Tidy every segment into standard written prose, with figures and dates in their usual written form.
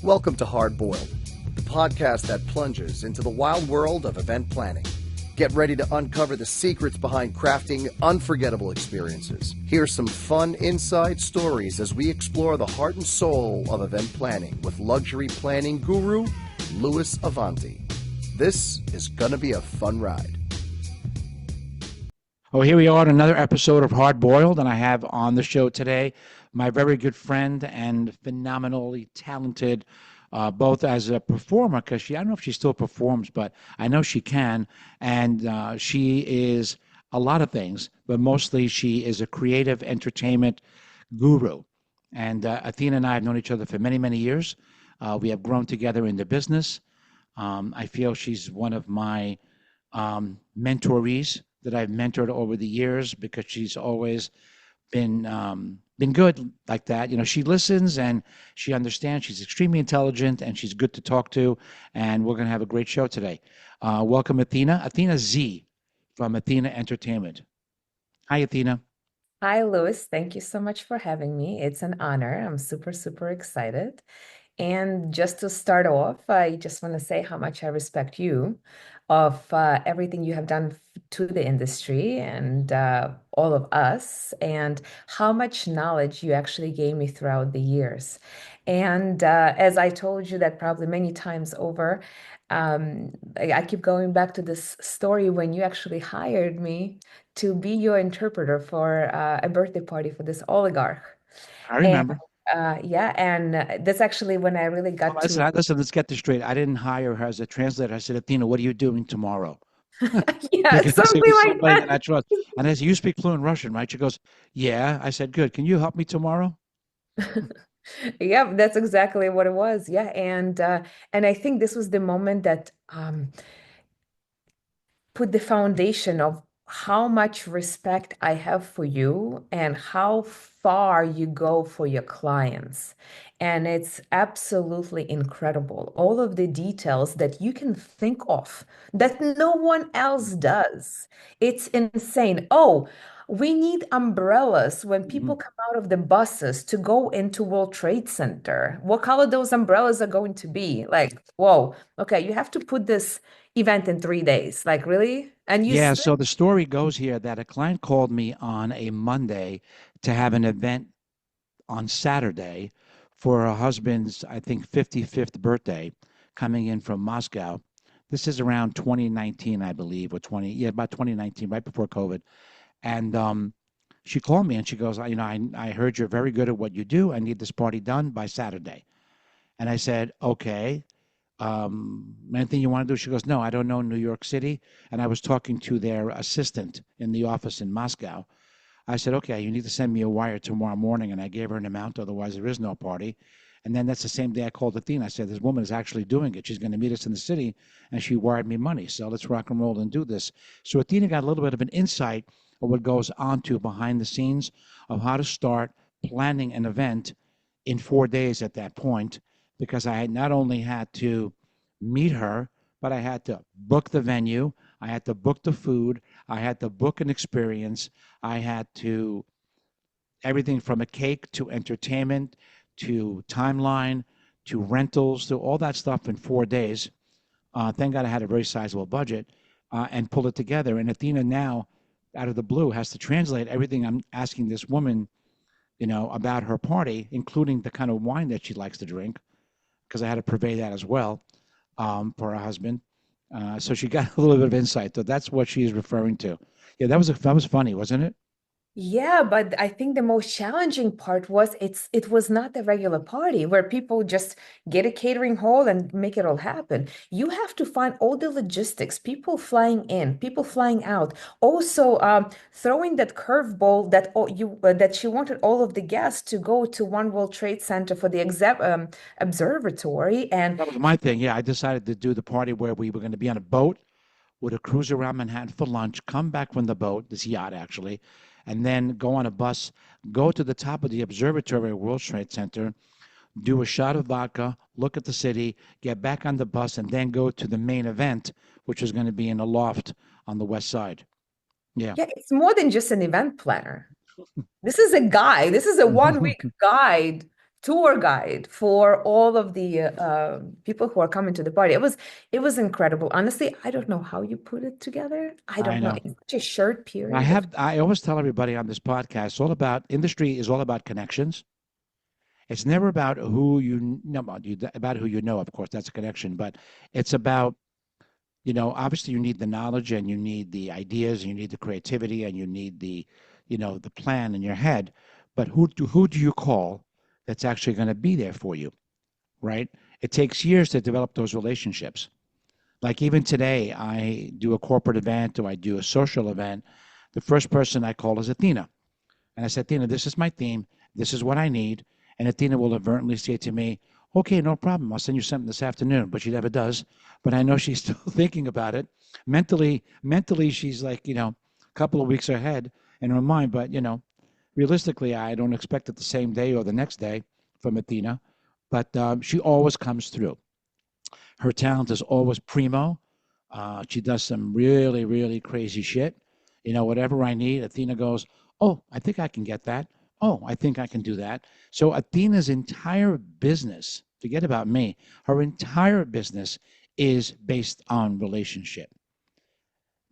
Welcome to Hard Boiled, the podcast that plunges into the wild world of event planning. Get ready to uncover the secrets behind crafting unforgettable experiences. Hear some fun inside stories as we explore the heart and soul of event planning with luxury planning guru Louis Avanti. This is gonna be a fun ride. Oh, here we are, another episode of Hard Boiled, and I have on the show today my very good friend and phenomenally talented, both as a performer, because I don't know if she still performs, but I know she can, and she is a lot of things, but mostly she is a creative entertainment guru. And Athena and I have known each other for many, many years. We have grown together in the business. I feel she's one of my mentorees that I've mentored over the years because she's always been good like that. You know, she listens and she understands. She's extremely intelligent and she's good to talk to. And we're going to have a great show today. Welcome, Athena. Athena Zhe from Athena Entertainment. Hi, Athena. Hi, Louis. Thank you so much for having me. It's an honor. I'm super, super excited. And just to start off, I just want to say how much I respect you of everything you have done to the industry and all of us, and how much knowledge you actually gave me throughout the years. And as I told you that probably many times over, I keep going back to this story when you actually hired me to be your interpreter for a birthday party for this oligarch. I And remember. yeah, and that's actually when I really Well, got listen, to, listen, let's get this straight. I didn't hire her as a translator. I said, Athena, what are you doing tomorrow? yeah, Because it something was like somebody that. that I trust. And I said, you speak fluent Russian, right? She goes, yeah. I said, good. Can you help me tomorrow? Yeah, that's exactly what it was. Yeah, and I think this was the moment that put the foundation of how much respect I have for you and how far you go for your clients. And it's absolutely incredible. All of the details that you can think of that no one else does. It's insane. Oh, we need umbrellas when people Mhm. come out of the buses to go into World Trade Center. What color those umbrellas are going to be? Like, whoa, okay, you have to put this event in 3 days. Like, really? And you Yeah, still, so the story goes here that a client called me on a Monday to have an event on Saturday for her husband's, I think, 55th birthday coming in from Moscow. This is around 2019, I believe, or 20, yeah, about 2019, right before COVID. And she called me and she goes, I heard you're very good at what you do. I need this party done by Saturday. And I said, okay. Anything you want to do? She goes, no, I don't know New York City. And I was talking to their assistant in the office in Moscow. I said, okay, you need to send me a wire tomorrow morning. And I gave her an amount, otherwise there is no party. And then that's the same day I called Athena. I said, this woman is actually doing it. She's going to meet us in the city. And she wired me money. So let's rock and roll and do this. So Athena got a little bit of an insight of what goes on to behind the scenes of how to start planning an event in 4 days at that point, because I had not only had to meet her, but I had to book the venue, I had to book the food, I had to book an experience, I had to everything from a cake to entertainment to timeline to rentals to all that stuff in 4 days. Thank God I had a very sizable budget and pull it together. And Athena now, out of the blue, has to translate everything I'm asking this woman, about her party, including the kind of wine that she likes to drink, because I had to purvey that as well for her husband. So she got a little bit of insight. So that's what she is referring to. Yeah, that was funny, wasn't it? yeah, but I think the most challenging part was it was not a regular party where people just get a catering hall and make it all happen. You have to find all the logistics, people flying in, people flying out. Also, throwing that curveball that that she wanted all of the guests to go to One World Trade Center for the observatory, and That was my thing. Yeah, I decided to do the party where we were going to be on a boat, would have cruise around Manhattan for lunch, come back from the boat, this yacht actually, and then go on a bus, go to the top of the observatory at World Trade Center, do a shot of vodka, look at the city, get back on the bus, and then go to the main event, which is going to be in a loft on the west side. Yeah. yeah, it's more than just an event planner. This is a guide. This is a 1 week guide tour guide for all of the people who are coming to the party. It was incredible. Honestly, I don't know how you put it together. I I don't know. know. In such a short period of I always tell everybody on this podcast, it's all about industry is all about connections. It's never about who you know about who you know, of course, that's a connection, but it's about, obviously you need the knowledge and you need the ideas and you need the creativity and you need the plan in your head. But who do you call that's actually going to be there for you, right? It takes years to develop those relationships. Like even today, I do a corporate event or I do a social event. The first person I call is Athena. And I said, Athena, this is my theme. This is what I need. And Athena will advertently say to me, okay, no problem. I'll send you something this afternoon. But she never does. But I know she's still thinking about it. Mentally, she's like, a couple of weeks ahead in her mind. But, realistically, I don't expect it the same day or the next day from Athena. But she always comes through. Her talent is always primo. She does some really, really crazy shit. Whatever I need, Athena goes, oh, I think I can get that. Oh, I think I can do that. So Athena's entire business, forget about me, her entire business is based on relationship.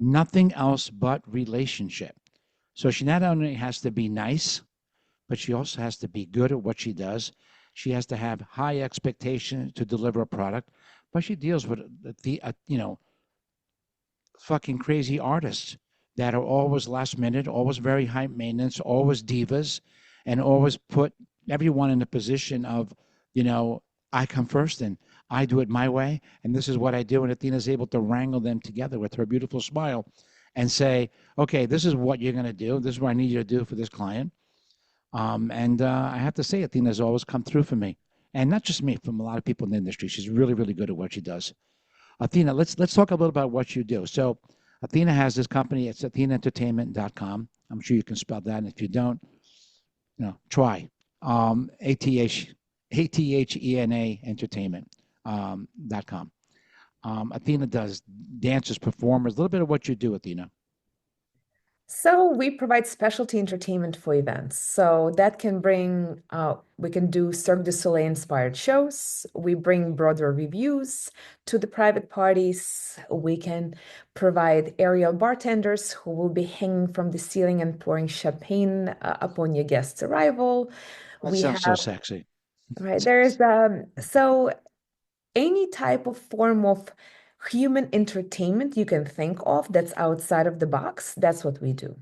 Nothing else but relationship. So she not only has to be nice, but she also has to be good at what she does. She has to have high expectations to deliver a product, but she deals with fucking crazy artists that are always last minute, always very high maintenance, always divas, and always put everyone in a position of, you know, I come first and I do it my way, and this is what I do. And Athena's able to wrangle them together with her beautiful smile and say, okay, this is what you're going to do. This is what I need you to do for this client. And I have to say, Athena's always come through for me. And not just me, from a lot of people in the industry. She's really, really good at what she does. Athena, let's talk a little about what you do. So Athena has this company. It's athenaentertainment.com. I'm sure you can spell that. And if you don't, try. ATH ATHENA entertainment .com. Athena does dancers, performers, a little bit of what you do, Athena. So we provide specialty entertainment for events. So that can bring, we can do Cirque du Soleil inspired shows. We bring Broadway reviews to the private parties. We can provide aerial bartenders who will be hanging from the ceiling and pouring champagne upon your guest's arrival. That We sounds so have, sexy. right, so any type of form of human entertainment you can think of that's outside of the box, that's what we do.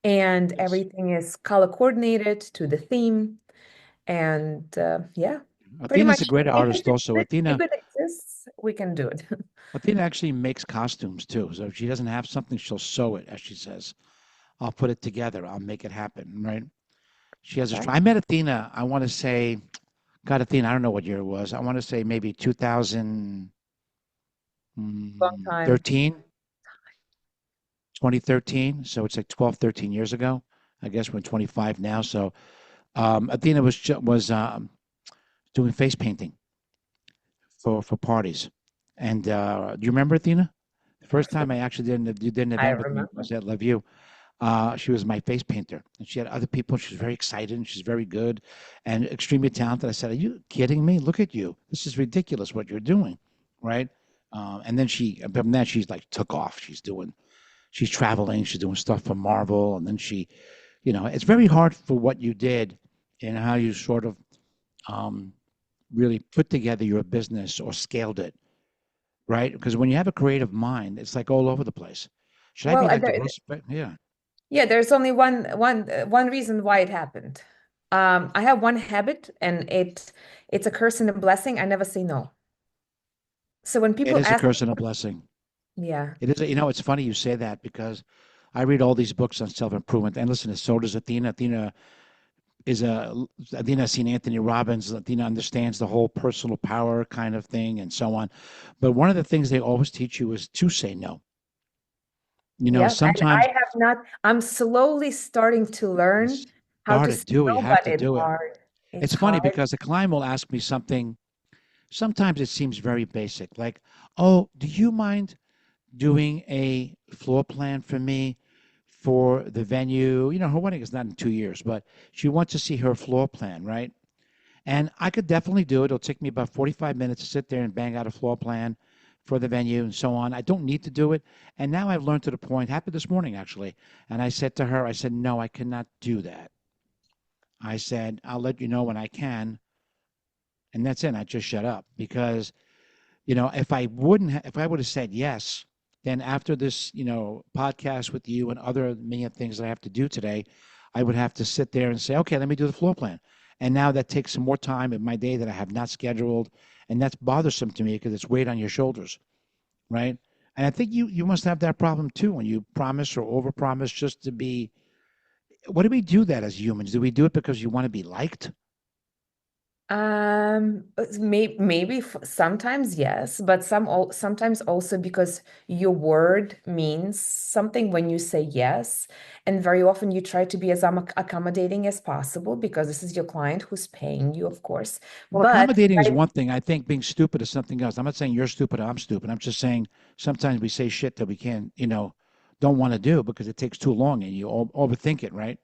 And Yes. everything is color coordinated to the theme. And yeah, pretty Athena's a much great artist also. if it exists, we can do it. Athena actually makes costumes too. So if she doesn't have something, she'll sew it, as she says. I'll put it together. I'll make it happen, right? She has a. Right? I met Athena. I want to say, God, Athena. I don't know what year it was. I want to say maybe 2013, Long time. 2013. So it's like 12, 13 years ago. I guess we're 25 now. So Athena was doing face painting for parties. And do you remember Athena? The first time I actually did an I event with me remember. was at Love You. She was my face painter, and she had other people. She was very excited, and she's very good and extremely talented. I said, "Are you kidding me? Look at you! This is ridiculous what you're doing, right?" And then from that, she's like took off. She's traveling, she's doing stuff for Marvel, and then it's very hard for what you did and how you sort of um, really put together your business or scaled it, right? Because when you have a creative mind, it's like all over the place. Should I Well, be like the worst? Yeah. yeah, there's only one reason why it happened. I have one habit, and it's a curse and a blessing. I never say no. So when It people is a ask, curse and a blessing. yeah, It is. It's funny you say that because I read all these books on self improvement, and listen, so does Athena. Is a Athena has seen Anthony Robbins. Athena understands the whole personal power kind of thing, and so on. But one of the things they always teach you is to say no. yeah, and Sometimes I have not. I'm slowly starting to learn how to start say it, do it. You no, have but to it's do it. hard. It's It's funny hard. because the client will ask me something. Sometimes it seems very basic, like, "Oh, do you mind doing a floor plan for me for the venue?" Her wedding is not in 2 years, but she wants to see her floor plan, right? And I could definitely do it. It'll take me about 45 minutes to sit there and bang out a floor plan for the venue and so on. I don't need to do it. And now I've learned to the point, happened this morning actually. And I said to her, I said, no, I cannot do that. I said, I'll let you know when I can. And that's it. I just shut up because, if I would have said yes, then after this, podcast with you and other million things that I have to do today, I would have to sit there and say, okay, let me do the floor plan. And now that takes some more time in my day that I have not scheduled. And that's bothersome to me because it's weight on your shoulders, right? And I think you must have that problem too when you promise or overpromise just to be. What do we do that as humans? Do we do it because you want to be liked? Maybe sometimes yes, but sometimes also because your word means something when you say yes, and very often you try to be as accommodating as possible because this is your client who's paying you, of course. Well, But accommodating is one thing. I think being stupid is something else. I'm not saying you're stupid or I'm stupid. I'm just saying sometimes we say shit that we can't, don't want to do because it takes too long and you overthink it, right?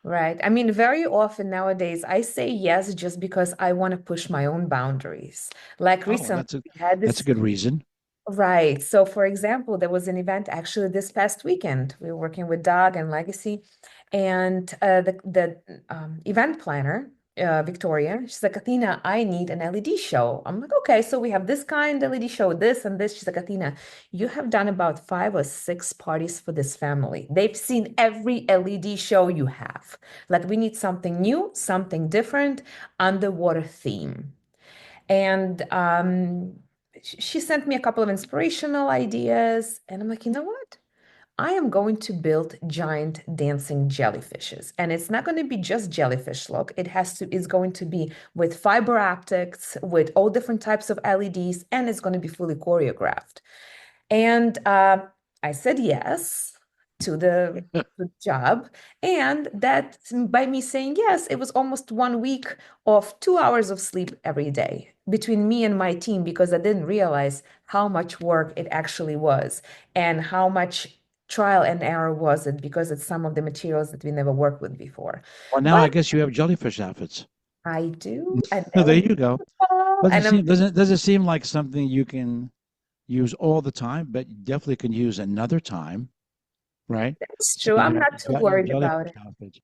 right. I mean, very often nowadays I say yes just because I want to push my own boundaries. Like Oh, recently, we had that's a this. good reason. Right. So, for example, there was an event actually this past weekend. We were working with Dog and Legacy, and the event planner, Victoria, she's like, Athena, I need an LED show. I'm like, okay, so we have this kind LED show, this and this. She's like, Athena, you have done about 5 or 6 parties for this family. They've seen every LED show you have. Like, we need something new, something different, underwater theme. And she sent me a couple of inspirational ideas. And I'm like, you know what? I am going to build giant dancing jellyfishes. And it's not going to be just jellyfish look. It's going to be with fiber optics, with all different types of LEDs, and it's going to be fully choreographed. And I said yes to the job. And that by me saying yes, it was almost 1 week of 2 hours of sleep every day between me and my team because I didn't realize how much work it actually was and how much trial and error was it because it's some of the materials that we never worked with before. Well, now I But guess you have jellyfish outfits. I do, and There they're you go. beautiful, and I'm Does it seem like something you can use all the time, but you definitely can use another time, right? it's So true. I'm not too your worried about jellyfish it. outfits.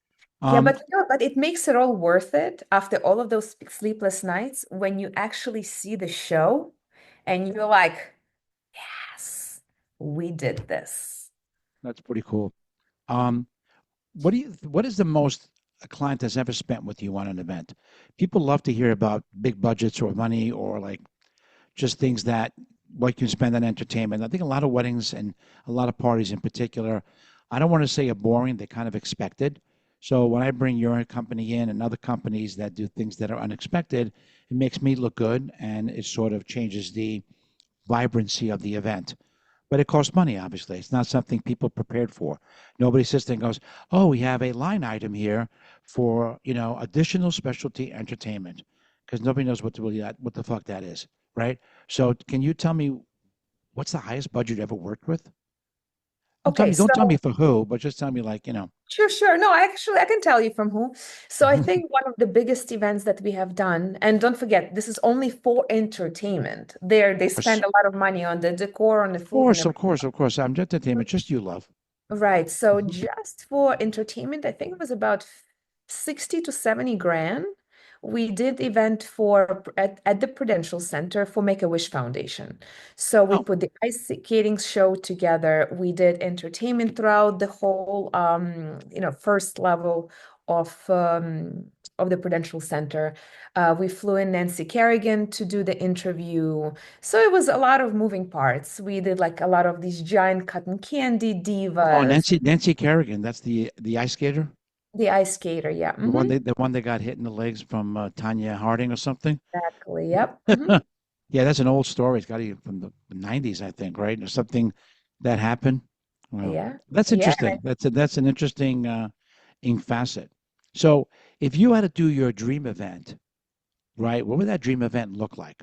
Yeah, Um, but it makes it all worth it after all of those sleepless nights when you actually see the show and you're like, yes, we did this. that's pretty cool. Um, what is the most a client has ever spent with you on an event? People love to hear about big budgets or money or like just things that what you can spend on entertainment. I think a lot of weddings and a lot of parties in particular, I don't want to say are boring, they're kind of expected. So when I bring your company in and other companies that do things that are unexpected, it makes me look good and it sort of changes the vibrancy of the event. But it costs money, obviously. It's not something people prepared for. Nobody sits there and goes, "Oh, we have a line item here for additional specialty entertainment," because nobody knows what the fuck that is, right? So, can you tell me what's the highest budget you ever worked with? Okay, Don't tell me so for who, but just tell me like. sure, sure. No, actually, I can tell you from who. So I think one of the biggest events that we have done, and don't forget, this is only for entertainment. They Course, spend a lot of money on the decor, on the of food, and course, of everything. course, of course. I'm just entertainment, just you love. Right. So just for entertainment, I think it was about 60 to 70 grand. We did event at the Prudential Center for Make-A-Wish Foundation. So we Oh, put the ice skating show together. We did entertainment throughout the whole first level of the Prudential Center. We flew in Nancy Kerrigan to do the interview. So it was a lot of moving parts. We did like a lot of these giant cotton candy oh, divas, Nancy Kerrigan, that's the ice skater, the ice skater. Yeah. the one that got hit in the legs from Tanya Harding or something. Exactly. Yep. Yeah, that's an old story. It's got to be from the 90s, I think, right? Or something that happened. Well, Yeah. that's Yeah. interesting. That's an interesting facet. So, if you had to do your dream event, right, what would that dream event look like?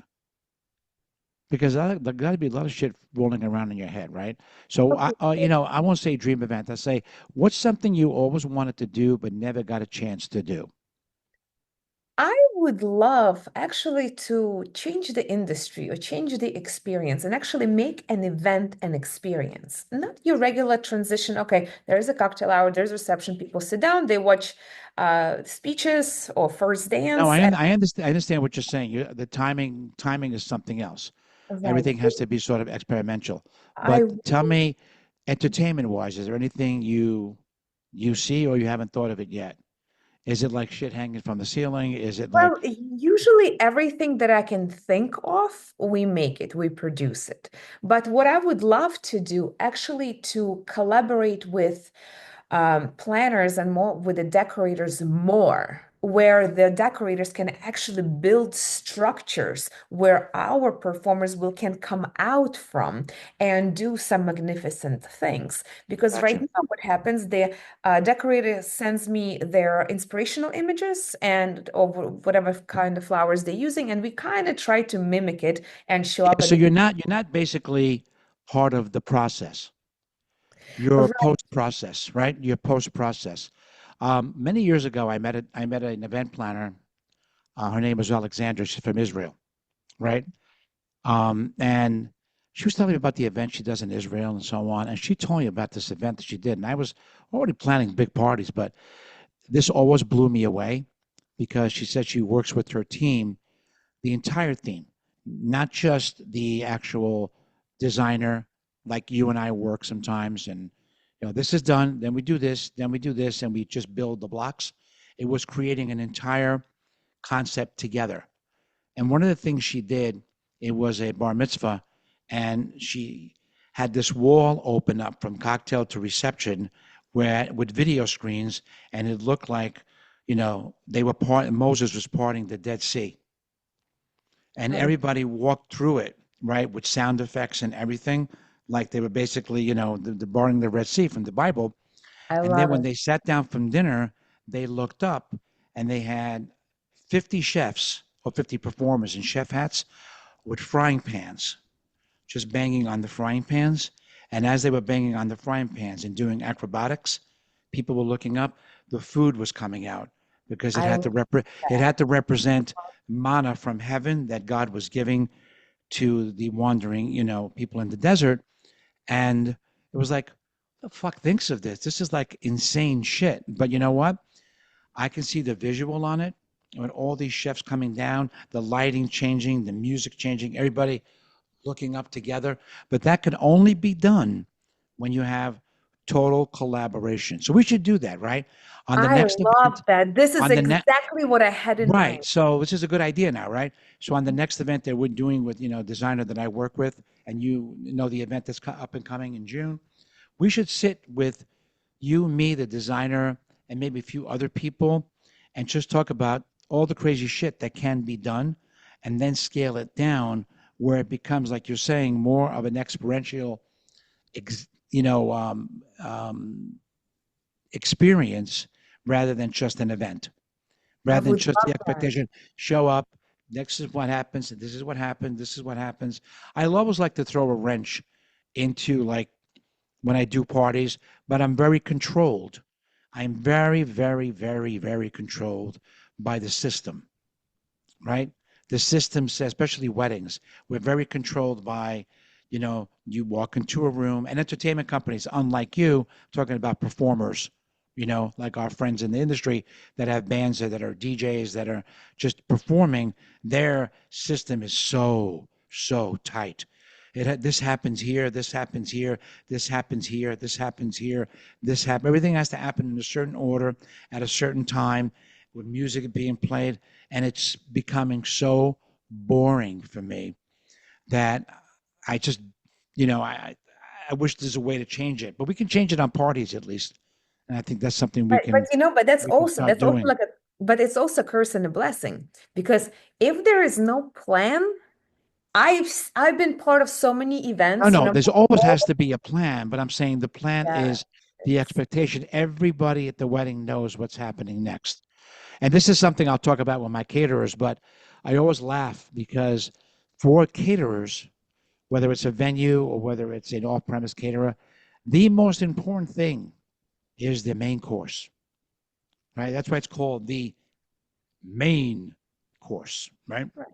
Because there got to be a lot of shit rolling around in your head, right? So, Okay. I won't say dream event. I say, what's something you always wanted to do but never got a chance to do? I would love actually to change the industry or change the experience and actually make an event an experience, not your regular transition. Okay, there's a cocktail hour, there's reception, people sit down, they watch speeches or first No, dance, and I understand what you're saying. The timing is something else. right. Everything has to be sort of experimental. I But tell me, entertainment wise, is there anything you see or you haven't thought of it yet? Is it like shit hanging from the ceiling? Is it like Well, usually everything that I can think of, we make it, we produce it. But what I would love to do actually to collaborate with planners and more with the decorators more, where the decorators can actually build structures where our performers will can come out from and do some magnificent things. Because right gotcha? now, what happens, the decorator sends me their inspirational images and of whatever kind of flowers they're using, and we kind of try to mimic it and show Yeah, up at so the you're not basically part of the process. You're right. post process, right? You're post process. Many years ago, I met an event planner. Her name was Alexandra. She's from Israel, right? And she was telling me about the event she does in Israel and so on. And she told me about this event that she did. And I was already planning big parties, but this always blew me away because she said she works with her team, the entire team, not just the actual designer, like you and I work sometimes. And, this is done, then we do this, then we do this, and we just build the blocks. It was creating an entire concept together. And one of the things she did, it was a bar mitzvah, and she had this wall open up from cocktail to reception, where with video screens, and it looked like, they were Moses was parting the Dead Sea, and I, everybody walked through it, right, with sound effects and everything, like they were basically, the parting the Red Sea from the Bible. I And then love when it. they sat down from dinner, they looked up, and they had 50 chefs or 50 performers in chef hats with frying pans, just banging on the frying pans. And as they were banging on the frying pans and doing acrobatics, people were looking up. The food was coming out because I love it that. had to represent manna from heaven that God was giving to the wandering, people in the desert. And it was like, who the fuck thinks of this? This is like insane shit. But you know what? I can see the visual on it, with all these chefs coming down, the lighting changing, the music changing, everybody looking up together. But that can only be done when you have total collaboration. So we should do that, right? On the I next love event, that. This is on the net, exactly what I had in right. mind. So this is a good idea now, right? So on the next event that we're doing with, designer that I work with, and the event that's up and coming in June, we should sit with you, me, the designer, and maybe a few other people, and just talk about all the crazy shit that can be done, and then scale it down where it becomes, like you're saying, more of an experiential, ex, you know, experience rather than just an event, I rather than would just the love that. expectation. Show up. Next is what happens. This is what happened. This is what happens. I always like to throw a wrench into like when I do parties, but I'm very controlled. I'm very, very, very, very controlled by the system, right? The system says, especially weddings, we're very controlled by, you walk into a room and entertainment companies, unlike you, talking about performers, like our friends in the industry that have bands that are DJs that are just performing, their system is so, so tight. This happens here, this happens here, this happens here, this happens here, this happens. Everything has to happen in a certain order at a certain time with music being played, and it's becoming so boring for me that I just, I wish there's a way to change it, but we can change it on parties at least, and I think that's something But that's we can also start doing. like a but it's also a curse and a blessing because if there is no plan, I've been part of so many No, events, no, there's always all has to be a plan, but I'm saying the plan yeah, is the it's expectation. Everybody at the wedding knows what's happening next. And this is something I'll talk about with my caterers, but I always laugh because for caterers, whether it's a venue or whether it's an off-premise caterer, the most important thing is the main course, right? That's why it's called the main course, right? Right.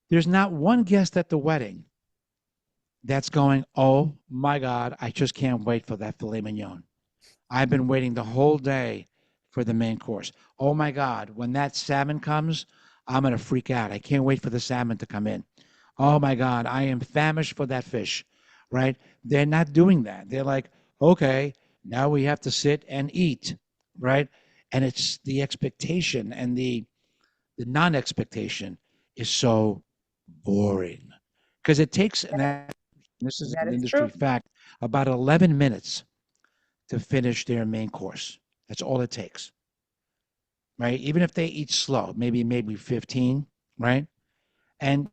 There's not one guest at the wedding that's going, oh my God, I just can't wait for that filet mignon. I've been waiting the whole day for the main course. Oh my God, when that salmon comes, I'm going to freak out. I can't wait for the salmon to come in. Oh my God, I am famished for that fish, right? They're not doing that. They're like, okay, now we have to sit and eat, right? And it's the expectation and the non-expectation is so boring because it takes this is That an is industry true. fact, about 11 minutes to finish their main course. That's all it takes, right? Even if they eat slow, maybe 15, right? And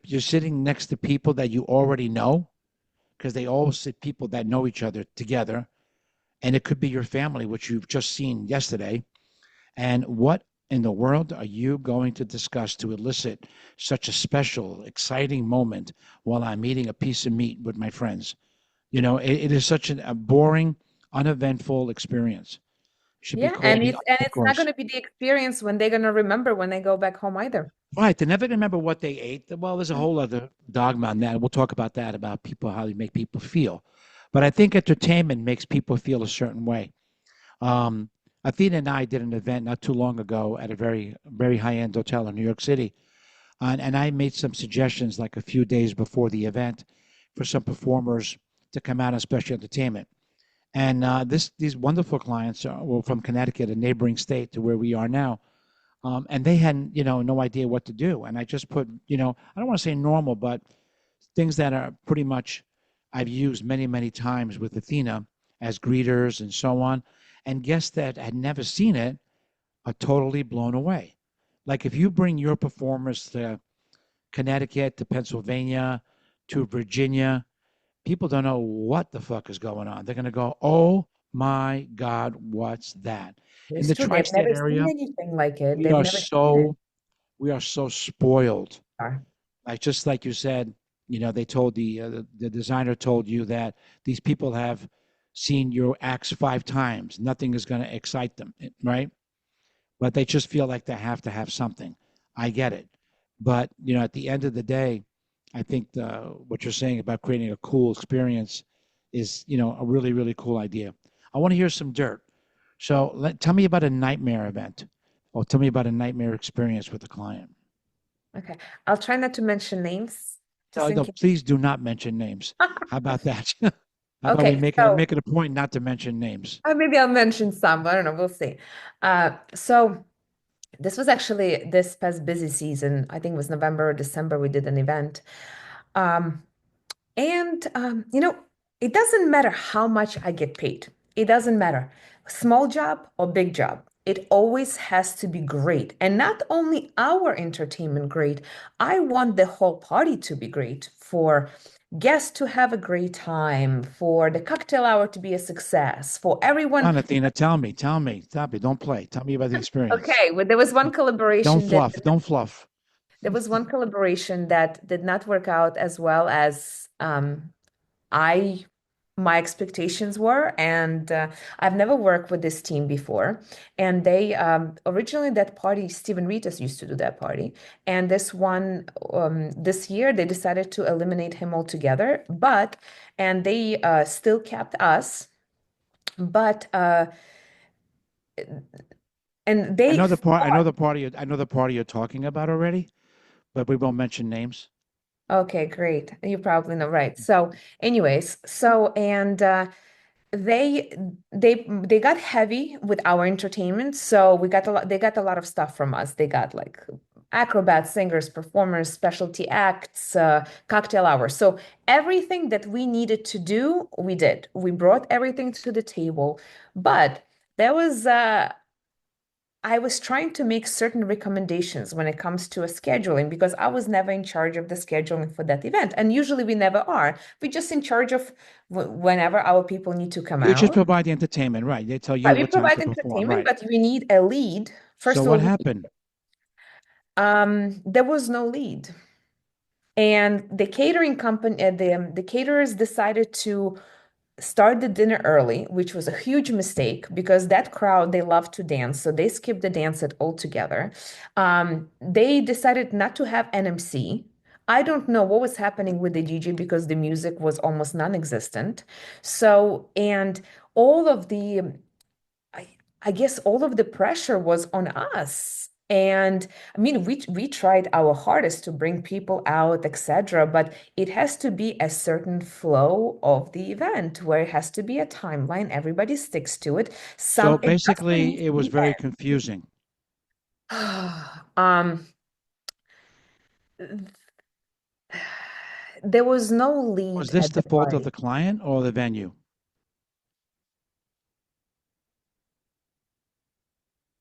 you're sitting next to people that you already know because they all sit people that know each other together, and it could be your family, which you've just seen yesterday. And what in the world are you going to discuss to elicit such a special, exciting moment while I'm eating a piece of meat with my friends? It is such a boring, uneventful experience. It should be Yeah, called and the it's not going course. to be the experience when they're going to remember when they go back home either. Right. They never remember what they ate. Well, there's a whole other dogma on that. We'll talk about that, about people, how they make people feel. But I think entertainment makes people feel a certain way. Um, Athena and I did an event not too long ago at a very, very high end hotel in New York City. And I made some suggestions like a few days before the event for some performers to come out on special entertainment. And these wonderful clients were from Connecticut, a neighboring state to where we are now. And they had, no idea what to do. And I just put, I don't want to say normal, but things that are pretty much I've used many, many times with Athena as greeters and so on. And guests that had never seen it are totally blown away. Like if you bring your performers to Connecticut, to Pennsylvania, to Virginia, people don't know what the fuck is going on. They're going to go, oh my God, what's that? In It's the true. They've tri-state never seen area, anything like it. we They've are never seen it. so we are so spoiled. Are. Like just like you said, they told the designer told you that these people have seen your acts 5 times. Nothing is going to excite them, right? But they just feel like they have to have something. I get it, but at the end of the day, I think what you're saying about creating a cool experience is a really really cool idea. I want to hear some dirt. So tell me about a nightmare event, or tell me about a nightmare experience with a client. Okay. I'll try not to mention names, just No, in no, case. please do not mention names. How about that? How about we Okay, make it so make it a point not to mention names? maybe I'll mention some. I don't know. We'll see. So this was actually this past busy season. I think it was November or December. We did an event. Um, And it doesn't matter how much I get paid. It doesn't matter. Small job or big job. It always has to be great. And not only our entertainment great, I want the whole party to be great, for guests to have a great time, for the cocktail hour to be a success, for Come everyone. on, Athena, tell me, stop it, don't play. Tell me about the experience. Okay, well, there was one Don't collaboration that fluff, don't fluff. did not work out as well as I my expectations were, and I've never worked with this team before. And they originally, that party, Steven Ritas used to do that party, and this year they decided to eliminate him altogether. And they still kept us, but and I they know the part. I know the party. I know the party you're talking about already, but we won't mention names. okay, great. You probably know, right? So, anyways, and they they got heavy with our entertainment, so they got a lot of stuff from us. They got like acrobats, singers, performers, specialty acts, cocktail hours. So everything that we needed to do, we did. We brought everything to the table, but there was I was trying to make certain recommendations when it comes to a scheduling, because I was never in charge of the scheduling for that event. And usually we never are. We're just in charge of whenever our people need to come You just out. provide the entertainment, right? They tell you Right, we what time provide to perform, entertainment, right? but we need a lead. So First of what all, happened? there was no lead. And the catering company, the caterers decided to start the dinner early, which was a huge mistake because that crowd, they love to dance. So they skipped the dance at altogether. They decided not to have an MC. I don't know what was happening with the DJ because the music was almost non-existent. So, and all of the I, I guess all of the pressure was on us. And I mean, we tried our hardest to bring people out, etc., but it has to be a certain flow of the event where it has to be a timeline. Everybody sticks to it. So Some adjustment basically, needs it to was be very confusing. um, there was no Was lead this at the the fault of party. the client or the venue?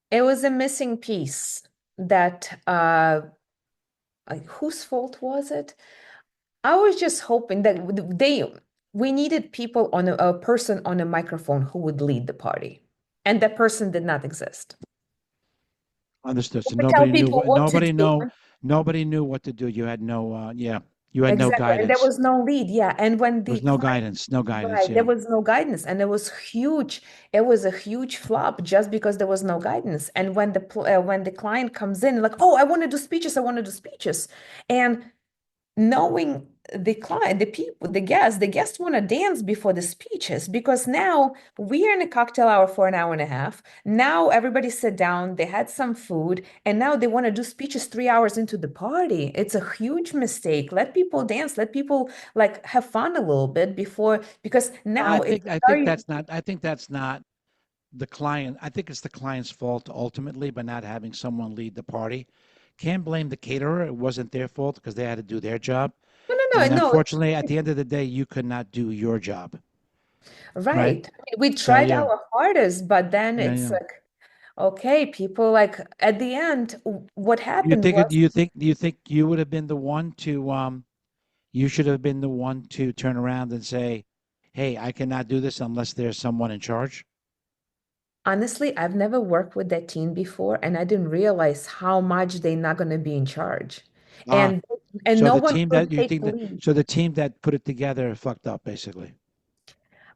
It was a missing piece that like, whose fault was it? I was just hoping that we needed people on a person on a microphone who would lead the party, and that person did not exist. Understood. So We tell nobody knew people what what to do. nobody knew what to do. You had no yeah, you had no Exactly, and there guidance. was no lead. Yeah, and when There the was no client, guidance, no guidance, right, there yeah. was no guidance, and it was huge. It was a huge flop just because there was no guidance. And when the client comes in, like, oh, I want to do speeches, I want to do speeches, and knowing the client, the people, the guests want to dance before the speeches because now we are in a cocktail hour for an hour and a half. Now everybody sit down, they had some food, and now they want to do speeches 3 hours into the party. It's a huge mistake. Let people dance, let people like have fun a little bit before, because now it's very. I think that's not the client. I think it's the client's fault ultimately by not having someone lead the party. Can't blame the caterer. It wasn't their fault because they had to do their job. No, no, And no, no. unfortunately, at the end of the day, you could not do your job, right? Right. We So tried yeah, our hardest, but then yeah, it's yeah. like, okay, people like at the end, what You happened think it, was. do you think you would have been the one to you should have been the one to turn around and say, "Hey, I cannot do this unless there's someone in charge." Honestly, I've never worked with that team before, and I didn't realize how much they're not going to be in charge. Ah, And so no the one team will that you take think the that lead. so the team that put it together fucked up basically.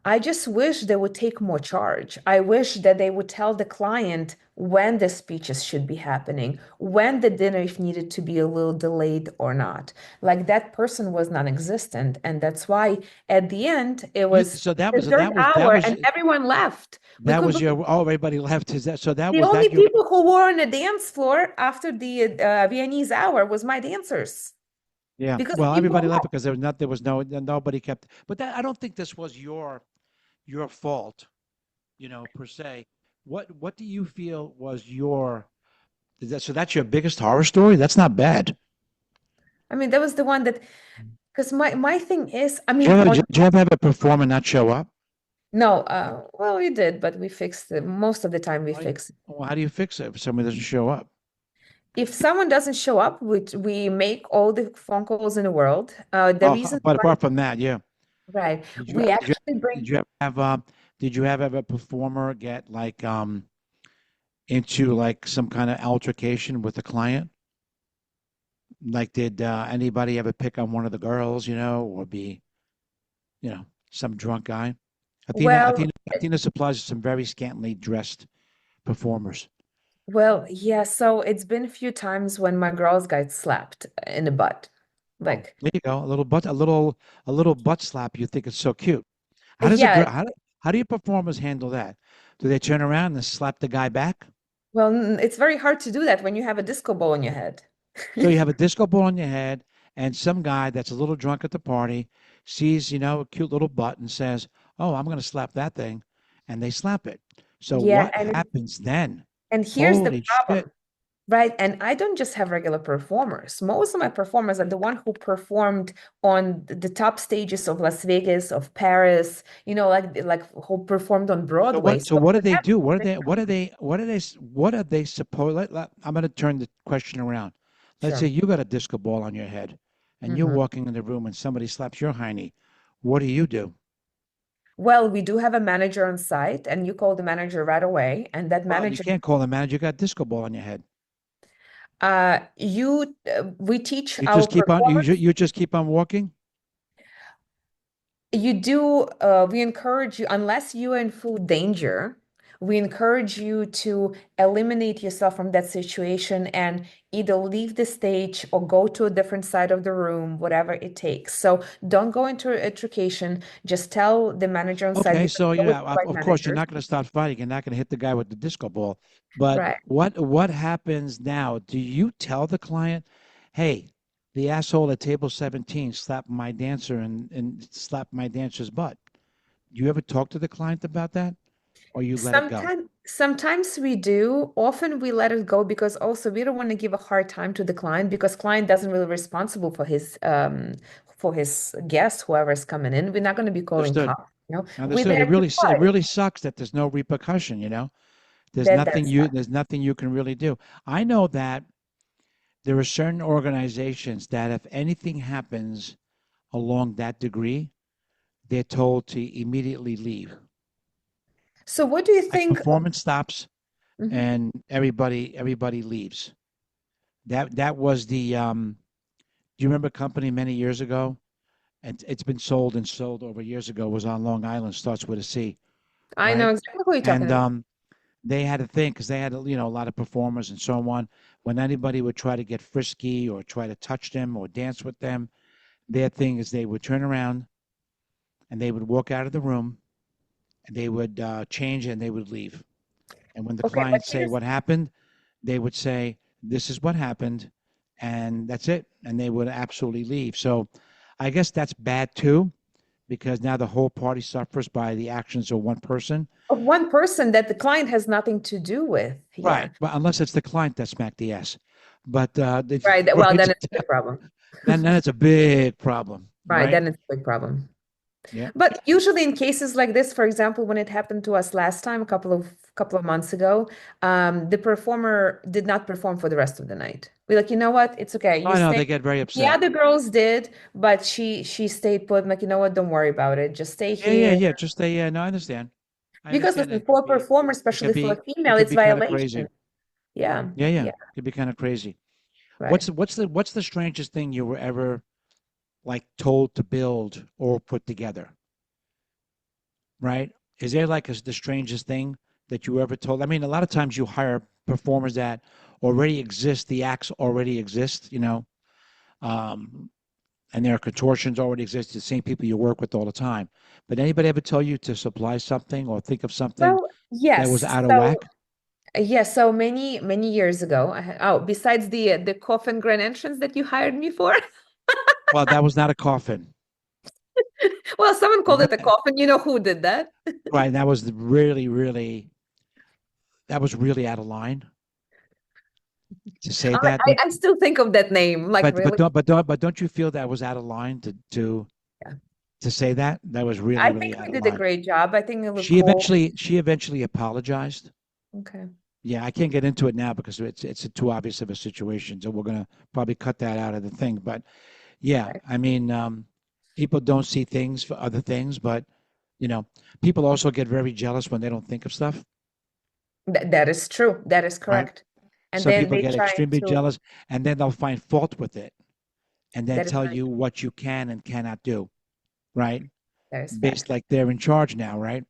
I just wish they would take more charge. I wish that they would tell the client when the speeches should be happening, when the dinner if needed to be a little delayed or not. Like that person was non-existent, and that's why at the end it You was so dessert hour and everyone left. We that could was your oh everybody left is that so that The was only that your people who were on the dance floor after the Viennese hour was my dancers yeah because well people everybody left left. because there was no nobody kept but that I don't think this was your fault per se. What do you feel was your is that so that's your biggest horror story? That's not bad. I mean, that was the one that because my thing is, I Did you mean, ever, on did you ever have a performer not show up? no, well, we did, but we fixed it. Most of the time, we How do you, fix it. well, how do you fix it if somebody doesn't show up? If someone doesn't show up, we make all the phone calls in the world. The Oh, reason but why, apart from that, yeah. right? Did you We did you actually bring. did you ever have did you ever have a performer get like into like some kind of altercation with the client? Like did anybody ever pick on one of the girls, or be, some drunk guy? Well, Athena supplies some very scantily dressed performers. yeah. So it's been a few times when my girls got slapped in the butt, Oh, like. there you go. A little butt slap. You think it's so cute. How does a Yeah, girl how do your performers handle that? Do they turn around and slap the guy back? well, it's very hard to do that when you have a disco ball in your head. So you have a disco ball on your head, and some guy that's a little drunk at the party sees, a cute little butt and says, "Oh, I'm going to slap that thing," and they slap it. So Yeah, what happens then? and here's the Holy shit! problem, right? And I don't just have regular performers. Most of my performers are the one who performed on the top stages of Las Vegas, of Paris, like who performed on So Broadway. what? So So what do for they them, do? What are it's they? What are they? What are they? What are they supposed? I'm going to turn the question around. Let's say sure. you got a disco ball on your head, and you're Mhm. walking in the room, and somebody slaps your hiney. What do you do? Well, we do have a manager on site, and you call the manager right away, and that Well, you manager, can't call the manager. You got a disco ball on your head. we teach You our just keep on. performers. You just keep on walking. You do, we encourage you, unless you are in full danger, we encourage you to eliminate yourself from that situation and either leave the stage or go to a different side of the room, whatever it takes. So don't go into altercation. Just tell the manager on site Okay, because so we always yeah, provide of course you're managers. not going to start fighting. You're not going to hit the guy with the disco ball. But Right. what happens now? Do you tell the client, "Hey, the asshole at table 17 slapped my dancer and slapped my dancer's butt." Do you ever talk to the client about that, or you let it go? Sometimes we do. Often we let it go because also we don't want to give a hard time to the client because client doesn't really responsible for his guest, whoever's coming in. We're not going to be calling Understood. cops, you know. We're Understood. there to It fight. really sucks that there's no repercussion, you know? That's There's nothing you can really do. I know that there are certain organizations that if anything happens along that degree, they're told to immediately leave. so what do you Like think? performance stops Mhm. and everybody leaves. That was the do you remember a company many years ago? And it's been sold and sold over years ago, was on Long Island, starts with a C, I know right? exactly who you're talking And about. they had a thing because they had a lot of performers and so on. When anybody would try to get frisky or try to touch them or dance with them, their thing is they would turn around and they would walk out of the room and they would change and they would leave. And when the Okay, but clients say here's what happened, they would say, "This is what happened," and that's it. And they would absolutely leave. So I guess that's bad too, because now the whole party suffers by the actions of one person. one person that the client has nothing to do with. Right. Yeah. But unless it's the client that smacked the ass. But Right. Well, right, then it's a big problem. then it's a big problem, Right. right? Then it's a big problem. Yeah. But usually in cases like this, for example, when it happened to us last time, a couple of months ago, the performer did not perform for the rest of the night. We're like, you know what? It's okay. You I know stay. they get very The upset. other girls did, but she stayed put. I'm like, you know what? Don't worry about it. Just stay here. Yeah. Just they yeah, no, I understand. I Because understand listen, it for could a be performer, it could especially for a be it female, could it's be kind of crazy. violation. Yeah. Yeah. Yeah. It could be kind of crazy. Right. What's the strangest thing you were ever like told to build or put together? Right? Is there like the strangest thing that you ever told? I mean, a lot of times you hire performers that already exist, the acts already exist, um, and their contortions already exist, the same people you work with all the time. But anybody ever tell you to supply something or think of something Well, that was yes. out of So whack? yeah, so many years ago, besides the coffin grand entrance that you hired me for, Well, that was not a coffin. well, someone called it a That, coffin. You know who did that? right, that was really out of line to say I, that. I still think of that name, like really. But don't you feel that was out of line Yeah. to say that? That was I really think out we of did a line. great job. I think Nicole. She eventually apologized. Okay. Yeah, I can't get into it now because it's too obvious of a situation. So we're gonna probably cut that out of the thing. But yeah, Right. I mean, people don't see things for other things, but you know, people also get very jealous when they don't think of stuff, That is true. That is right? correct. And Some then people they get try extremely to. jealous, and then they'll find fault with it, and then That is tell very you true. what you can and cannot do, right? That is Based fact. like they're in charge now, right?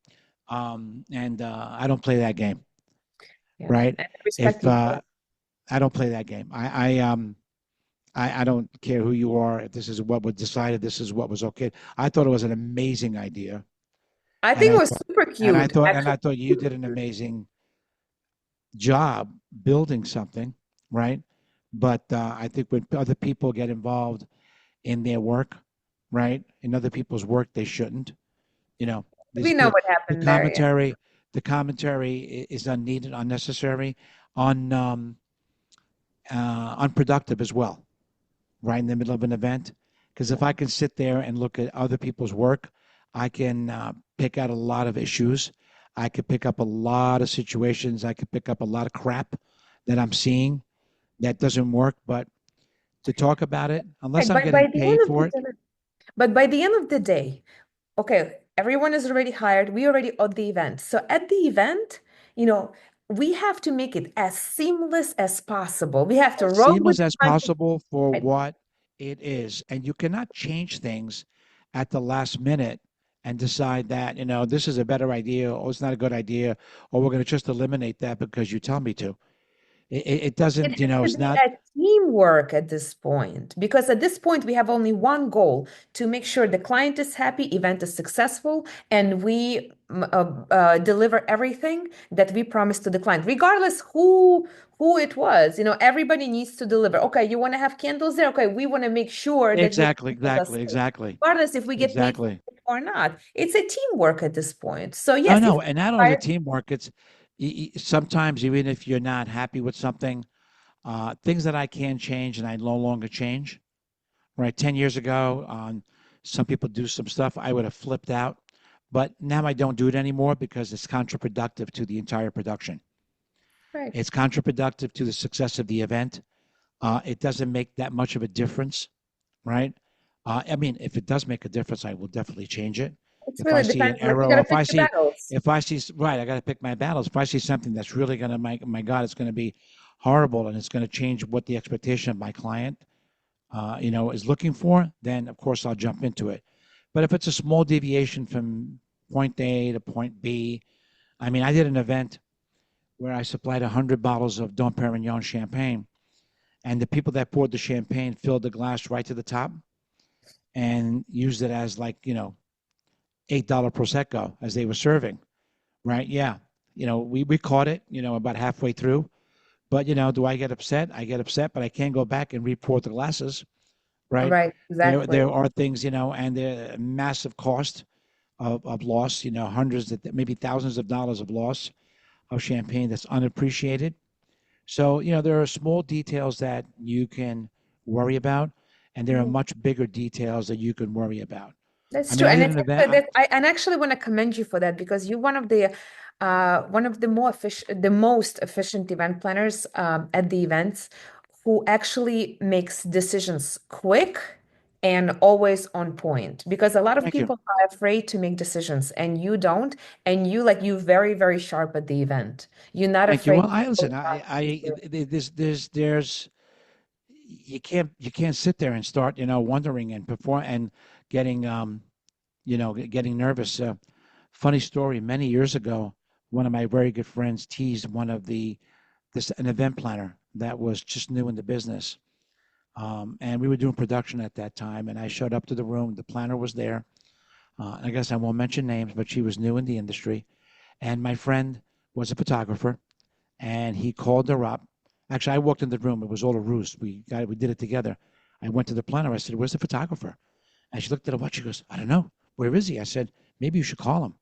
And I don't play that game, Yeah. right? And I respect If you for I don't play that game, I don't care who you are. If this is what was decided, this is what was okay. I thought it was an amazing idea, that. I and think it was super cute, I actually. thought you did an amazing job building something, right? But I think when other people get involved in their work, right, in other people's work, they shouldn't. You know, We this know what the happened there. Yeah. commentary, is unneeded, unnecessary, un unproductive as well, right in the middle of an event. Because if I can sit there and look at other people's work, I can pick out a lot of issues. I could pick up a lot of situations. I could pick up a lot of crap that I'm seeing that doesn't work. But to talk about it, unless Right, I'm by getting the paid end of for the it, day, but by the end of the day, okay, everyone is already hired. We already at the event. So at the event, you know, we have to make it as seamless as possible. We have to as roll with seamless the as punches. possible for Right. what it is. And you cannot change things at the last minute and decide that, this is a better idea, or it's not a good idea, or we're going to just eliminate that because you tell me to. It It doesn't, has to it's be not a teamwork at this point, because at this point we have only one goal to make sure the client is happy, event is successful, and we deliver everything that we promised to the client, regardless who it was. Everybody needs to deliver. Okay, you want to have candles there? Okay, we want to make sure that your exactly, candles are exactly, safe, exactly, regardless if we get paid for exactly. it or not. It's a teamwork at this point. So Oh yes, if no, and not only the teamwork, it's sometimes even if you're not happy with something, things that I can change and I no longer change. Right, 10 years ago, some people do some stuff I would have flipped out, but now I don't do it anymore because it's counterproductive to the entire production. right, It's counterproductive to the success of the event. It doesn't make that much of a difference, right? I mean, if it does make a difference, I will definitely change it. it's If I really see an depends. Like you error, got or to pick your battles. right, I got to pick my battles. If I see something that's really going to make, my God, it's going to be horrible and it's going to change what the expectation of my client, is looking for, then of course I'll jump into it. But if it's a small deviation from point A to point B, I mean, I did an event where I supplied 100 bottles of Dom Perignon champagne, and the people that poured the champagne filled the glass right to the top and used it as, like, $8 prosecco as they were serving. Right? Yeah. We caught it, about halfway through. But do I get upset? I get upset, but I can't go back and report the glasses. Right? Right, There exactly. are things, and the massive cost of loss, hundreds of maybe thousands of dollars of loss of champagne that's unappreciated. So, there are small details that you can worry about, and there are Mhm. much bigger details that you can worry about. I That's mean, true, I and did I an think event. that I actually want to commend you for that, because you're one of the most efficient event planners at the events, who actually makes decisions quick and always on point. Because a lot of Thank you. people are afraid to make decisions, and you don't, and you very, very sharp at the event. You're not Thank you. afraid Well, to I go listen. down. There's you can't sit there and start, wondering and perform and getting getting nervous. Funny story. Many years ago, one of my very good friends teased one of the this an event planner that was just new in the business. And we were doing production at that time, and I showed up to the room. The planner was there. I guess I won't mention names, but she was new in the industry. And my friend was a photographer, and he called her up. Actually, I walked in the room. It was all a ruse. We did it together. I went to the planner. I said, "Where's the photographer?" And she looked at the watch. She goes, "I don't know. Where is he?" I said, "Maybe you should call him."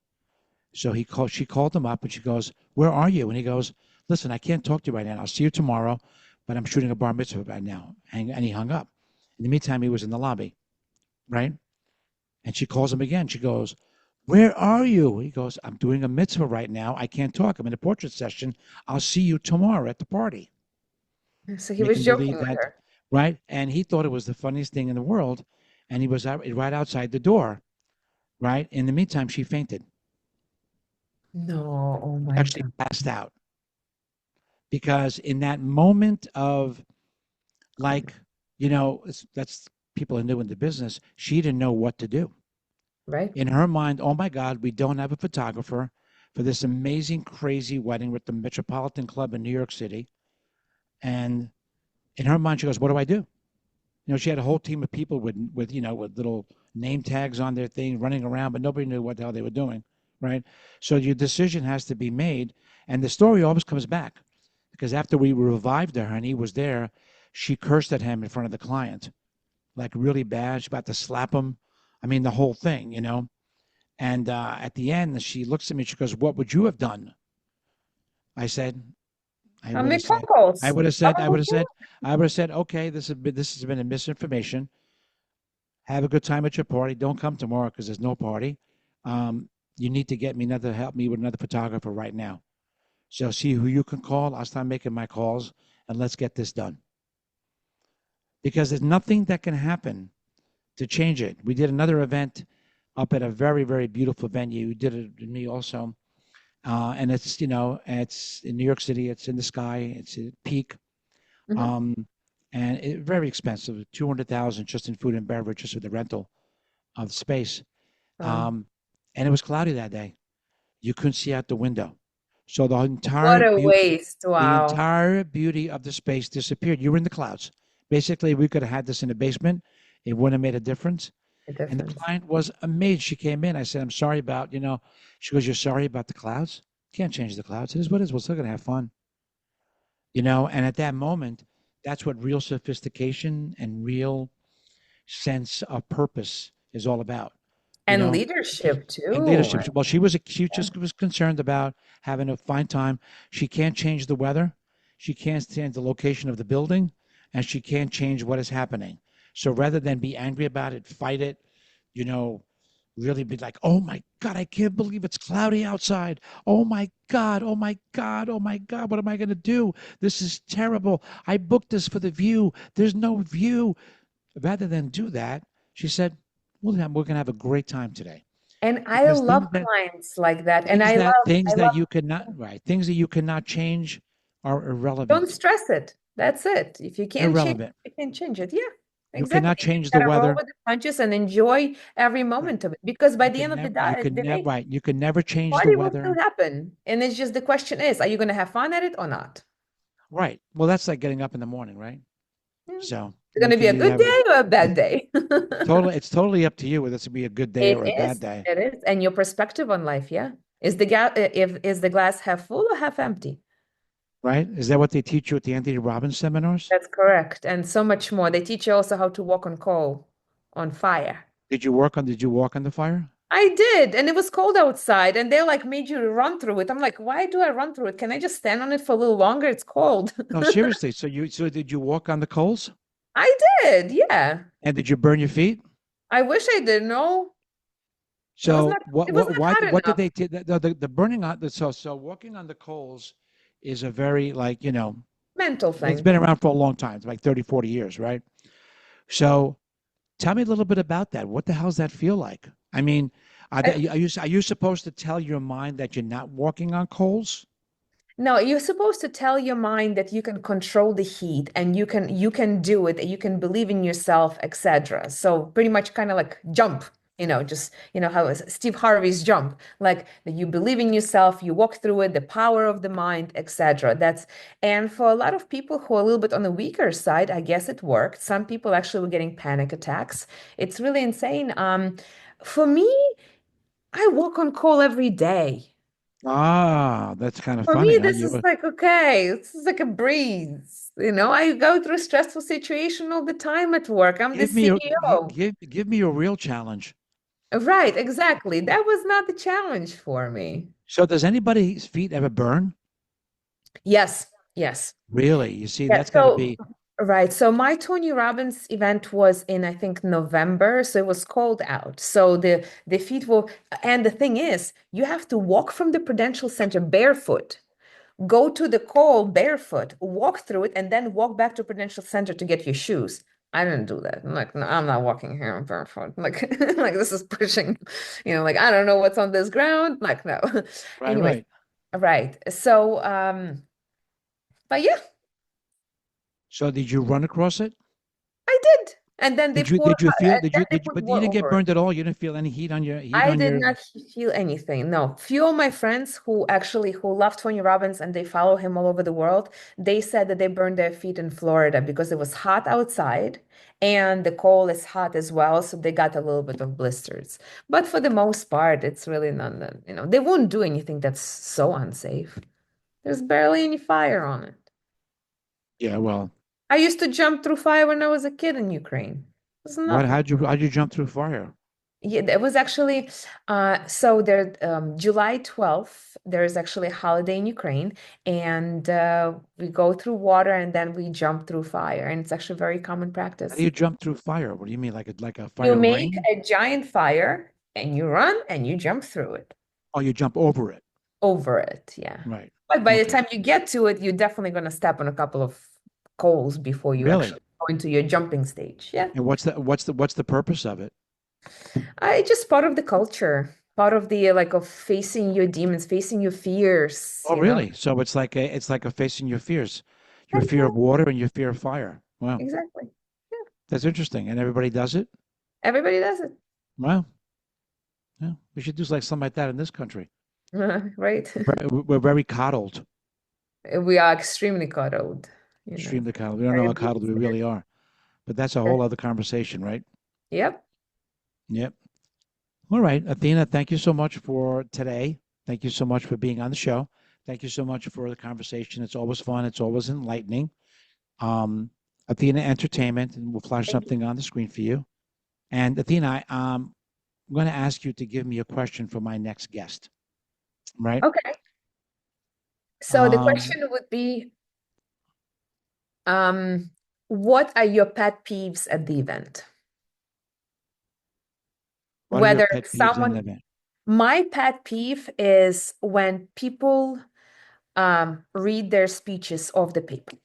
So he called. She called him up, and she goes, "Where are you?" And he goes, "Listen, I can't talk to you right now. I'll see you tomorrow, but I'm shooting a bar mitzvah right now." And he hung up. In the meantime, he was in the lobby, right? And she calls him again. She goes, "Where are you?" He goes, "I'm doing a mitzvah right now. I can't talk. I'm in a portrait session. I'll see you tomorrow at the party." So he You was can joking believe with that, her. right? And he thought it was the funniest thing in the world. And he was right outside the door, right? In the meantime, she fainted, No, oh my actually God. passed out. Because in that moment of, like, that's people are new in the business, she didn't know what to do. Right? In her mind, oh my God, we don't have a photographer for this amazing, crazy wedding with the Metropolitan Club in New York City. And in her mind, she goes, what do I do? She had a whole team of people with little name tags on their thing running around, but nobody knew what the hell they were doing, right? So your decision has to be made, and the story always comes back, because after we revived her and he was there, she cursed at him in front of the client, like really bad. She's about to slap him. I mean, the whole thing. And at the end, she looks at me. She goes, "What would you have done?" I said, I I'll would have make phone said, I calls. would have How said, I would about have you? said, I would have said, okay, this has been a misinformation. Have a good time at your party. Don't come tomorrow because there's no party. Um, you need to help me with another photographer right now. So see who you can call. I'll start making my calls and let's get this done. Because there's nothing that can happen to change it. We did another event up at a very, very beautiful venue. We did it with me also. And it's in New York City. It's in the sky. It's at peak. Mhm. Um, and very expensive, 200,000 just in food and beverage, just with the rental of space. Um, Um, and it was cloudy that day. You couldn't see out the window. So What a waste. the Wow. entire beauty of the space disappeared. You were in the clouds. Basically, we could have had this in the basement. It wouldn't have made a difference. A And the difference. client was amazed. She came in. I said, I'm sorry about, she goes, you're sorry about the clouds? Can't change the clouds. It is what it is. We're still going to have fun. And at that moment, that's what real sophistication and real sense of purpose is all about. You And know, leadership and too. leadership. Well, she Yeah. just was concerned about having a fine time. She can't change the weather. She can't change the location of the building, and she can't change what is happening. So rather than be angry about it, fight it, you know, really be like, oh my God, I can't believe it's cloudy outside. Oh my God, oh my God, oh my God, what am I going to do? This is terrible. I booked this for the view. There's no view. Rather than do that, she said, well, we're going to have a great time today. And I Because love clients like that. And things I that love, you cannot, right, things that you cannot change are don't irrelevant. stress it. That's it. If you can't change it, Irrelevant. you can change it. Yeah, You exactly. cannot You change the gotta roll weather. with the punches and enjoy every Right. moment of it. Because by You the can end of never the day, right. You can never change the party will still weather. happen. And it's just the question is, are you gonna have fun at it or not? Right. Well, that's like getting up in the morning, right? Yeah. So It's gonna be a good day or a bad day. it's totally up to you whether it's to be a good day It or a bad is. day, It is. And your perspective on life, yeah. Is the glass half full or half empty? right? Is that what they teach you at the Anthony Robbins seminars? That's correct. And so much more. They teach you also how to walk on coal, on fire. Did you walk on the fire? I did, and it was cold outside, and they like made you run through it. I'm like, why do I run through it? Can I just stand on it for a little longer? It's cold. No, seriously. So did you walk on the coals? I did, yeah. And did you burn your feet? I wish I did. No, So it was not hot what did enough. they the burning on the so walking on the coals is a very like, Mental it's thing. been around for a long time, it's like 30, 40 years, right? So tell me a little bit about that. What the hell's that feel like? I mean, are you supposed to tell your mind that you're not walking on coals? No, you're supposed to tell your mind that you can control the heat and you can do it, you can believe in yourself, etc. So pretty much kind of like jump, just how is Steve Harvey's jump, like that you believe in yourself, you walk through it, the power of the mind, etc. And for a lot of people who are a little bit on the weaker side, I guess it worked. Some people actually were getting panic attacks. It's really insane. For me, I walk on coal every day. Ah, that's kind of For funny. me, Huh? this is like, okay, this is like a breeze. I go through stressful situation all the time at work. I'm the CEO. Give me a real challenge. Right, exactly. That was not the challenge for me. So does anybody's feet ever burn? Yes, yes. Really? You see, Yeah, that's got to so be. right. So my Tony Robbins event was in, I think, November. So it was cold out. So the feet will, and the thing is, you have to walk from the Prudential Center barefoot, go to the call barefoot, walk through it, and then walk back to Prudential Center to get your shoes. I didn't do that. I'm like, no, I'm not walking here on barefoot. Like, like this is pushing, like I don't know what's on this ground. Like, no. Right, Anyways, right. right. So, but yeah, So did you run across it? I did. And then they Did you feel and then they did you put but you more didn't get over it. burned at all? You didn't feel any heat I on did your not feel anything. No. Few of my friends who love Tony Robbins and they follow him all over the world, they said that they burned their feet in Florida because it was hot outside and the cold is hot as well. So they got a little bit of blisters. But for the most part, it's really none that, they won't do anything that's so unsafe. There's barely any fire on it. Yeah, well, I used to jump through fire when I was a kid in Ukraine. There's nothing. how'd you jump through fire? Yeah, it was actually so there July 12th, there is actually a holiday in Ukraine, and we go through water and then we jump through fire, and it's actually very common How do practice. you jump through fire? What do you mean, like a You fire make ring? a giant fire and you run and you jump through it, Oh, you jump over it. over it, yeah. Right. But by the Okay. time you get to it, you're definitely going to step on a couple of coals before you Really? actually go into your jumping stage. Yeah. And what's the purpose of it? It's just part of the culture, part of the like of facing your demons, facing your fears, Oh, really? So it's like a facing your That's fear of it. water and your fear of fire. Wow, Exactly. Yeah. that's interesting. And everybody does it? Everybody does it. Wow. Yeah, we should do like something like that in this country. Right? We're very coddled, We are extremely cuddled, you know, extremely coddled. We don't know very how coddled we abusive. really are, but that's a whole other conversation, right? Yep. Yep. All right, Athena, thank you so much for today. Thank you so much for being on the show. Thank you so much for the conversation. It's always fun. It's always enlightening. Um, Athena Entertainment, and we'll flash Thank you. something on the screen for you. And Athena, I'm going to ask you to give me a question for my next guest, right? Okay. So the Um, question would be, um, what are your pet peeves at the event? what are your Whether pet peeves in the someone, event? my pet peeve is when people read their speeches off the paper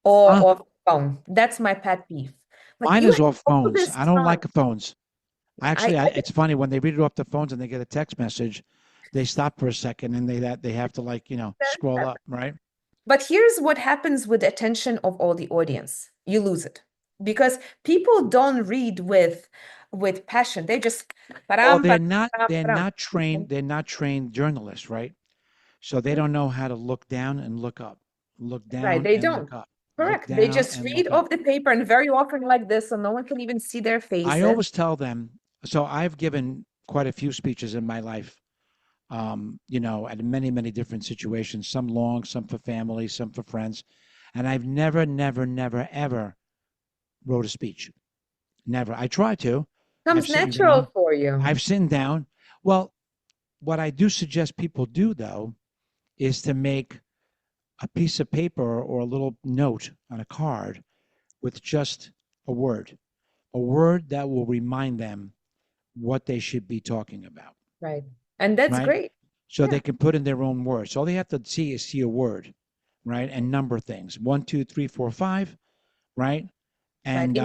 or Ah, off the phone. That's my pet peeve. Like mine you is have off all phones. this I don't time. like phones. I, Actually, I it's funny when they read it off the phones and they get a text message, they stop for a second and they have to like scroll understand. up, right? But here's what happens with the attention of all the audience. You lose it because people don't read with passion. They just Well, param, param, param, param. they're not trained journalists, right? So they don't know how to look down and look up, look Right, down they and don't. look up, look Correct. They down just and read look up. off the paper and very often like this, so no one can even see their I faces. always tell them, so I've given quite a few speeches in my life, at many, many different situations, some long, some for family, some for friends. And I've never, never, never, ever wrote a speech. Never. I try to. I've Comes sitting natural down. for you. I've sitting down. Well, what I do suggest people do, though, is to make a piece of paper or a little note on a card with just a word that will remind them what they should be talking about, Right. And that's right? great. So Yeah. they can put in their own words. All they have to see a word, right? And number things 1, 2, 3, 4, 5, right? Right. And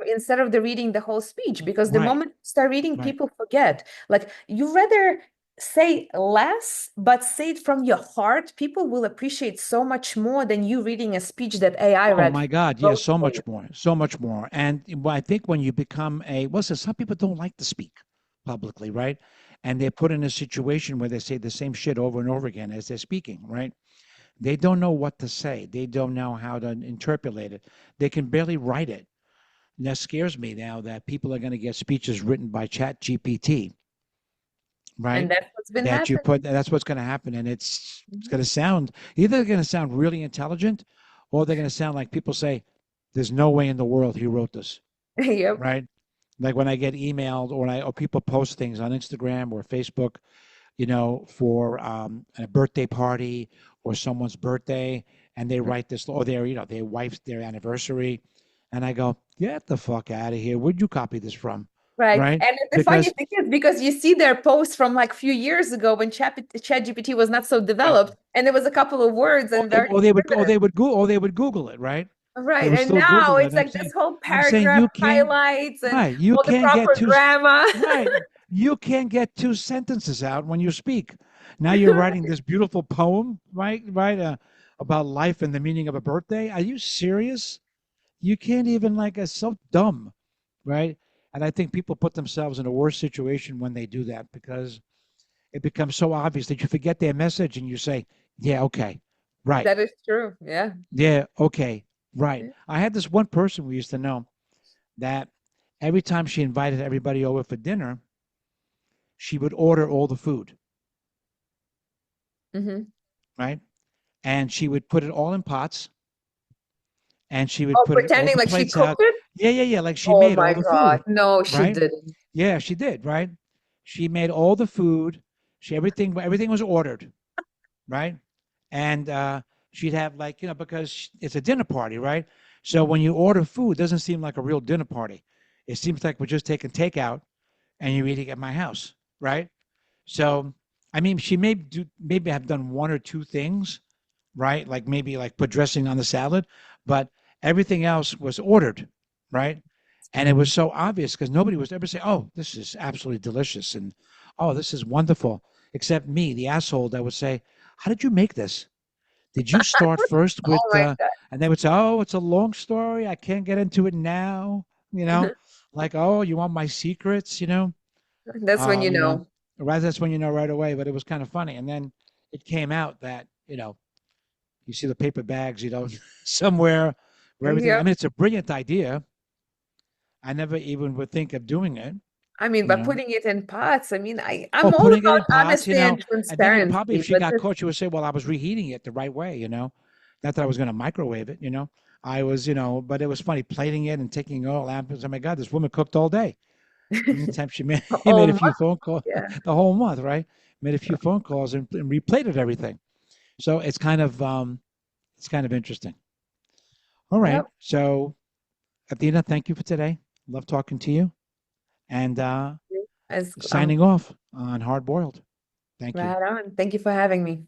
Instead of the reading the whole speech, because the right, moment you start reading, right. people forget. Like you rather say less, but say it from your heart. People will appreciate so much more than you reading a speech that AI Oh read my God, yeah, wrote so for you. much more, so much more. And I think when you become so some people don't like to speak publicly, right? And they're put in a situation where they say the same shit over and over again as they're speaking, right? They don't know what to say. They don't know how to interpolate it. They can barely write it. And that scares me now that people are going to get speeches written by Chat GPT, And right? that's what's been That you happening. put, that's what's going to happen. And it's Mhm. going to sound, either they're going to sound really intelligent or they're going to sound like people say, there's no way in the world he wrote this, Yep. right? Like when I get emailed or people post things on Instagram or Facebook, for a birthday party or someone's birthday, and they write this, or their wife's their anniversary, and I go, get the fuck out of here. Where'd you copy this from? Right. Right? And the funny Because thing is because you see their posts from like a few years ago when ChatGPT was not so right, developed, and there was a couple of words and very primitive. they would Google it, right? They Right. would And still now Google it. it's And like this whole I'm saying paragraph highlights and you all the can't get proper grammar. right. You can't get two sentences out when you speak. Now you're writing this beautiful poem, right? Right, about life and the meaning of a birthday. Are you serious? You can't even like it's so dumb, right? And I think people put themselves in a worse situation when they do that because it becomes so obvious that you forget their message and you say, "Yeah, okay, right, That is true. Yeah. yeah, okay, right." Yeah. I had this one person we used to know that every time she invited everybody over for dinner, she would order all the food, Hmm. right? And she would put it all in pots and she would Oh, put it all pretending the like she plates out. cooked it? Yeah, yeah, yeah. Like she Oh made my all the God. food, No, she right? didn't. Yeah, she did, right? She made all the food. Everything was ordered, right? And she'd have like because it's a dinner party, right? So when you order food, it doesn't seem like a real dinner party. It seems like we're just taking takeout and you're eating at my house, right? So I mean, she maybe have done one or two things, right? Like maybe like put dressing on the salad, but everything else was ordered, right? And it was so obvious because nobody was ever say, "Oh, this is absolutely delicious," and "Oh, this is wonderful," except me, the asshole that would say, "How did you make this? Did you start first with?" Oh my And they would say, "Oh, it's a long story. I can't get into it now." God. Like, "Oh, you want my secrets?" That's when you You know, know. right, that's when you know right away. But it was kind of funny, and then it came out that you see the paper bags, somewhere where everything. I Yep. mean, it's a brilliant idea. I never even would think of doing it. I mean, You by know, putting it in pots, I mean, oh, I'm all putting it about in pots, honesty and and then it probably, if transparency, she but got this, caught, she would say, "Well, I was reheating it the right way." Not that I was going to microwave it. I was, but it was funny plating it and taking all apples. Oh my God, this woman cooked all day. Anytime she made, he oh made a my, few phone calls, yeah. the whole month, right? Made a few phone calls and replated everything. So it's kind of interesting. All right. Yep. So Athena, thank you for today. Love talking to you. And As signing off on Hard Boiled. Thank you. right on. Thank you for having me.